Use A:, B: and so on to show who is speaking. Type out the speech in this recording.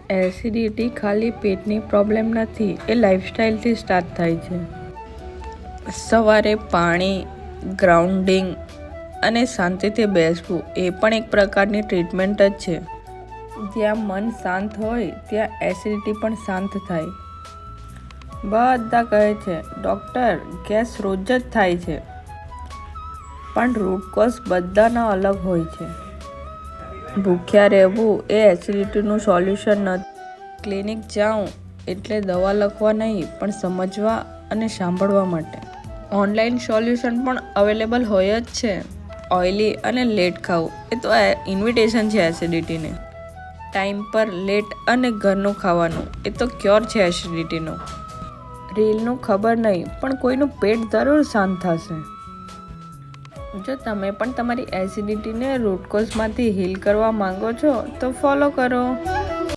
A: Acidity ખાલી પેટની problem નથી, એ લાઇફસ્ટાઇલથી સ્ટાર્ટ થાય છે. સવારે પાણી, ગ્રાઉન્ડિંગ અને શાંતિથી બેસવું એ પણ એક પ્રકારની ટ્રીટમેન્ટ જ છે. જ્યાં મન શાંત હોય ત્યાં એસિડિટી પણ શાંત થાય. બધા કહે છે, ડૉક્ટર ગેસ રોજ જ થાય છે, પણ રૂટ કોઝ બધાના અલગ હોય છે. ભૂખ્યા રહેવું એ એસિડિટીનું સોલ્યુશન નથી. ક્લિનિક જાઉં એટલે દવા લખવા નહીં, પણ સમજવા અને સાંભળવા માટે. ઓનલાઈન સોલ્યુશન પણ અવેલેબલ હોય જ છે. ઓઇલી અને લેટ ખાવું એ તો ઇન્વિટેશન છે એસિડિટીને. ટાઈમ પર લેટ અને ઘરનું ખાવાનું એ તો ક્યોર છે એસિડિટીનો. રીલનું ખબર નહીં, પણ કોઈનું પેટ જરૂર શાંત થશે. જો તમે પણ તમારી એસિડિટીને રૂટ કોઝમાંથી હીલ કરવા માંગો છો તો ફોલો કરો.